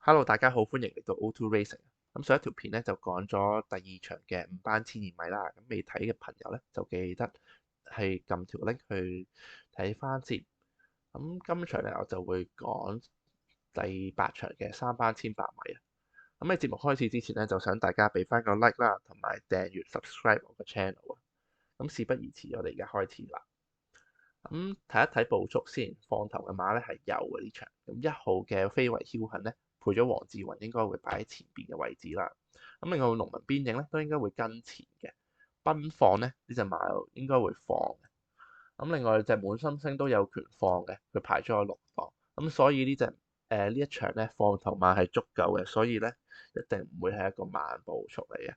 Hello，大家好，歡迎嚟到 O2 Racing。咁上一條片咧就講咗第二場嘅5班1000米啦。咁未睇嘅朋友咧就記得係撳條 link 去睇翻先。咁今場咧我就會講第8場嘅3班1800米啊。咁喺節目開始之前咧，就想大家俾翻個 like 啦，同埋訂閱 subscribe 我個 channel 啊。咁事不宜遲，我哋而家開始啦。咁睇一睇步速先，放頭嘅馬咧係有嘅呢場。咁1號嘅非遺僥倖咧，配咗黃志雲應該會擺喺前邊嘅位置啦。咁另外農民邊影咧都應該會跟前嘅。奔放咧呢隻馬應該會放嘅。咁另外隻滿心星都有權放嘅，佢排咗個6檔。咁所以呢一場咧放頭馬係足夠嘅，所以咧一定唔會係一個慢步速嚟嘅。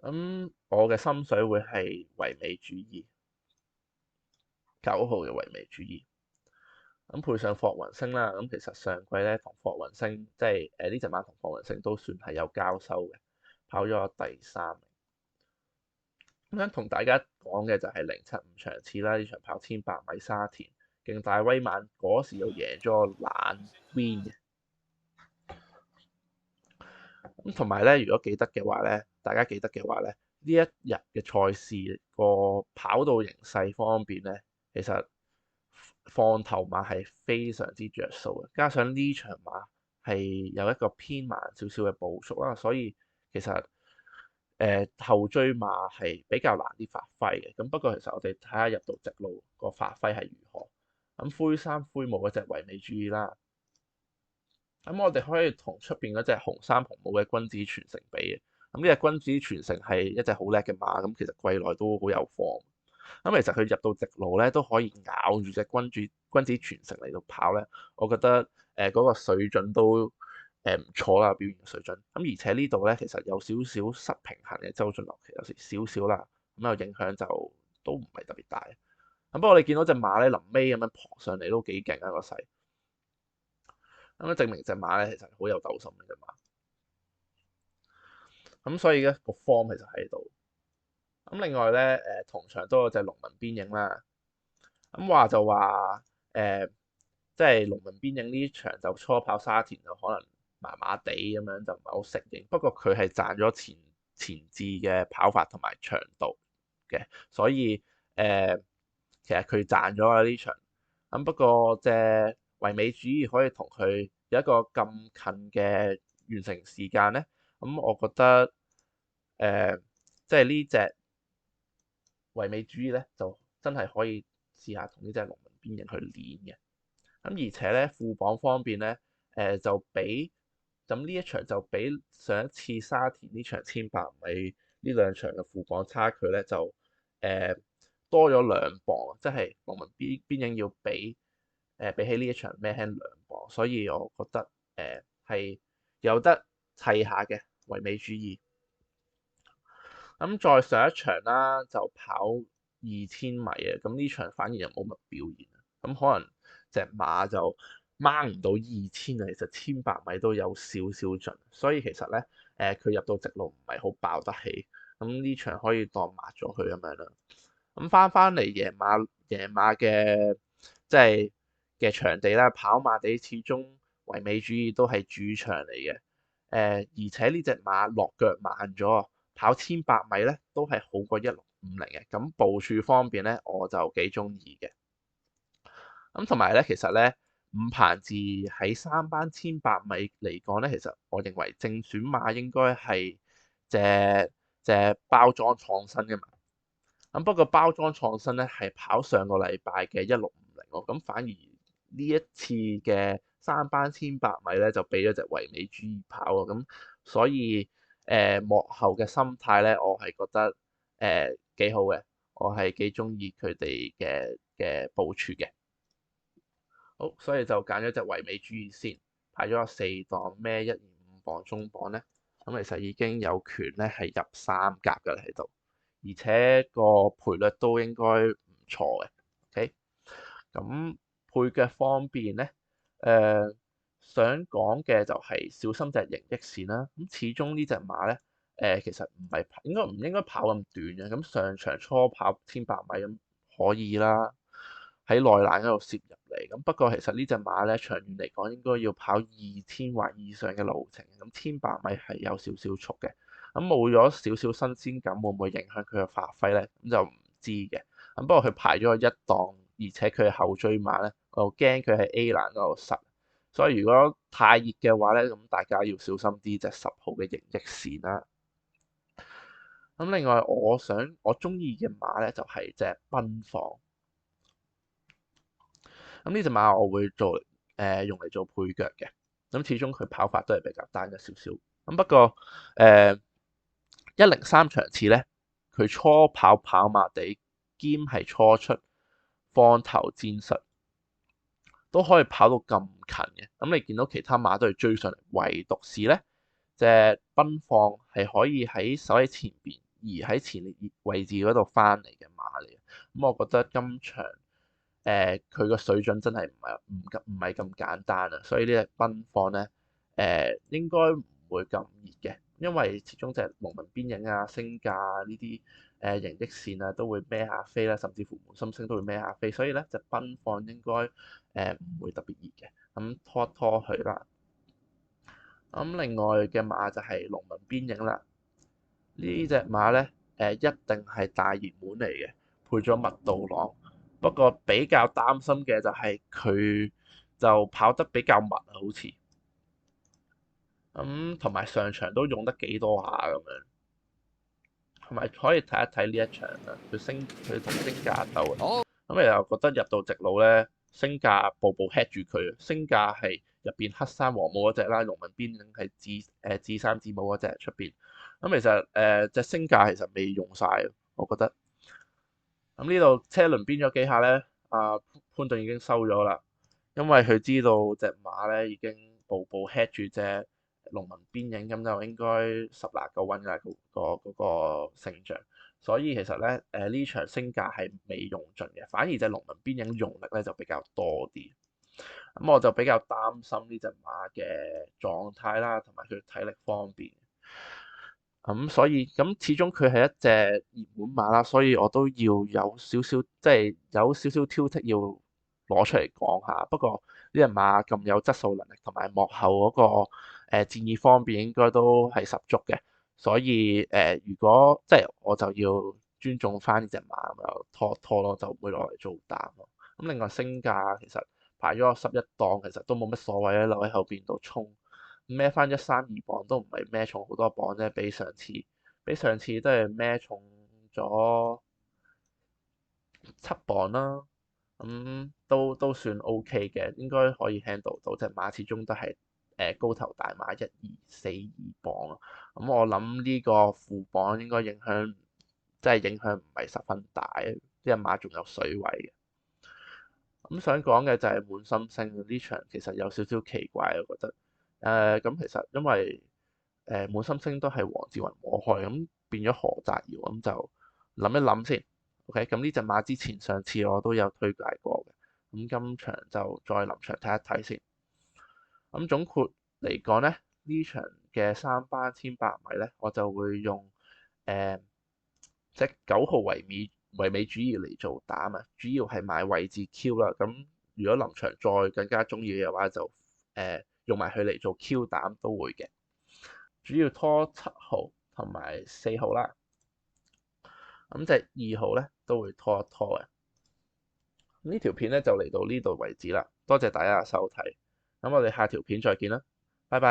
咁我嘅心水會係唯美主義9號嘅唯美主義。咁配上霍雲星啦，咁其實上季咧同霍雲星即係呢隻馬同霍雲星都算係有交收嘅，跑咗第3名。咁想同大家講嘅就係075場次啦，呢場跑1800米沙田，勁大威猛嗰時又贏咗個懶 win 嘅。咁同埋咧，如果記得嘅話咧，大家記得嘅話咧，呢一日嘅賽事個跑道形勢方面咧，其實放頭馬係非常之着數嘅，加上呢場馬係有一個偏慢少少嘅步速啦，所以其實後追馬係比較難啲發揮嘅。咁不過其實我哋睇下入到直路個發揮係如何。咁灰衫灰帽嗰隻唯美主義啦，咁我哋可以同出邊嗰隻紅衫紅帽嘅君子傳承比嘅。咁呢隻君子傳承係一隻好叻嘅馬，咁其實季內都好有form。咁其實佢入到直路咧都可以咬住隻君子傳承嚟到跑咧，我覺得嗰個水準都唔錯啦，表現嘅水準。咁而且呢度咧其實有少少失平衡嘅，周俊樂其實有時少少啦，咁有影響就都唔係特別大。咁不過你見到隻馬咧臨尾咁樣撲上嚟都幾勁啊個勢，咁樣證明隻馬咧其實好有鬥心嘅隻馬。咁所以咧個 form 其實喺度。咁另外咧同場都有隻農民邊影啦。咁話就話即係農民邊影呢場就初跑沙田就可能麻麻地咁樣，就唔係好適應。不過佢係賺咗前置嘅跑法同埋長度嘅，所以其實佢賺咗啦呢場。咁不過隻唯美主義可以同佢有一個咁近嘅完成時間咧，咁我覺得即係呢隻唯美主義咧，就真係可以試下同呢隻農民邊影去練嘅。咁而且咧副榜方面咧，就比咁呢一場就比上一次沙田呢場1800米呢兩場嘅副榜差距咧就多咗2磅，即係農民邊影要比起呢一場咩輕2磅，所以我覺得係有得砌下嘅唯美主義。咁再上一場啦，就跑2000米啊，咁呢場反而又冇乜表現啊。咁可能隻馬就掹唔到2000啊，其實1800米都有少少盡，所以其實咧佢入到直路唔係好爆得起。咁呢場可以當抹咗佢咁樣啦。咁翻嚟贏馬嘅即係嘅場地啦，跑馬地始終唯美主義都係主場嚟嘅。而且呢隻馬落腳慢咗，跑1800米咧都係好過1650嘅。咁部署方面咧，我就幾中意嘅。咁同埋咧，其實咧伍彭志喺3班1800米嚟講咧，其實我認為正選馬應該係隻包裝創新嘅馬。咁不過包裝創新咧係跑上個禮拜嘅1650喎，咁反而呢一次嘅3班1800米咧就俾咗隻唯美主義跑喎，咁所以幕後嘅心態咧，我係覺得幾好嘅，我係幾中意佢哋嘅部署嘅。好，所以就揀咗隻唯美主義先，排咗個4檔咩125磅中磅咧，咁其實已經有權咧係入3甲㗎啦喺度。而且個賠率都應該唔錯嘅，OK。咁配腳方面咧，想講嘅就係小心隻型益線啦。咁始終呢隻馬咧，其實唔應該跑咁短嘅。咁上場初跑1800米咁可以啦，喺內欄嗰度攝入嚟。咁不過其實呢隻馬咧長遠嚟講應該要跑2000或以上嘅路程，咁1800米係有少少速嘅。咁冇咗少少新鮮感，會唔會影響佢嘅發揮咧？咁就唔知嘅。咁不過佢排咗個一檔，而且佢係後追馬咧，我又驚佢喺 A 欄嗰度實。所以如果太熱嘅話咧，咁大家要小心啲隻10號嘅盈益線啦。咁另外我中意嘅馬咧就係隻奔放。咁呢隻馬我會用嚟做配腳嘅。咁始終佢跑法都係比較單一少少。咁不過103場次咧，佢初跑跑馬地兼係初出放頭戰術，都可以跑到咁近嘅。咁你見到其他馬都係追上嚟，唯獨是咧隻奔放係可以守喺前邊，而喺前列位置嗰度翻嚟嘅馬嚟嘅。咁我覺得今場佢個水準真係唔係咁簡單啊，所以呢隻奔放咧應該唔會咁熱嘅，因為始終隻農民邊影啊、星價呢啲盈益線啊都會孭下飛啦，甚至乎滿心星都會孭下飛，所以咧隻奔放應該唔會特別熱嘅，咁拖一拖佢啦。咁另外嘅馬就係農民邊影啦，呢隻馬咧一定係大熱門嚟嘅，配咗麥道朗。不過比較擔心嘅就係佢就跑得比較密啊，好似咁，同埋上場都用得幾多下咁樣，同埋可以睇一睇呢一場啦，佢同星價鬥啊，咁你又覺得入到直路咧，星價步步 head 住佢，星價係入邊黑衫黃帽嗰隻啦，農民邊影係紫衫紫帽嗰隻出邊，咁其實隻星價其實未用晒，我覺得。咁呢度車輪邊咗幾下咧，潘頓已經收咗啦，因為佢知道隻馬咧已經步步 head 住隻農民邊影，咁就應該10拿9穩㗎嗰個勝仗。所以其實咧呢場星價係未用盡嘅，反而隻農民邊影用力咧就比較多啲。咁我就比較擔心呢隻馬嘅狀態啦，同埋佢體力方面。所以始終佢係一隻熱門馬啦，所以我都要有少少挑剔要攞出嚟講下。不過呢隻馬咁有質素能力，同埋幕後嗰個戰意方面應該都係十足嘅。所以如果我就要尊重翻呢隻馬，就拖咯，就唔會攞嚟做膽咯。咁另外星價其實排咗11檔，其實都冇乜所謂咧，留喺後邊度衝。孭翻132磅都唔係孭重好多磅啫，比上次都係孭重咗7磅啦，都算 OK 嘅，應該可以 handle 到。隻馬始終都係高頭大馬1242磅啊，我諗呢個負磅應該影響唔係十分大，呢隻馬仲有水位嘅。想講嘅就係滿心星呢場其實有少少奇怪，我覺得。咁其實因為滿心星都係黃志雲摸開，咁變咗何澤堯，咁就諗一諗先。OK，咁呢隻馬之前上次我都有推介過嘅，咁今場就再臨場睇一睇先。咁總括嚟講咧，呢場嘅3班1800米咧，我就會用隻9號維美主義嚟做膽啊，主要係買位置 Q 啦。咁如果臨場再更加中意嘅話，就用埋佢嚟做 Q 膽都會嘅。主要拖7號同埋4號啦。咁隻2號咧都會拖一拖嘅。呢條片咧就嚟到呢度為止啦，多謝大家嘅收睇。咁我哋下條片再見啦。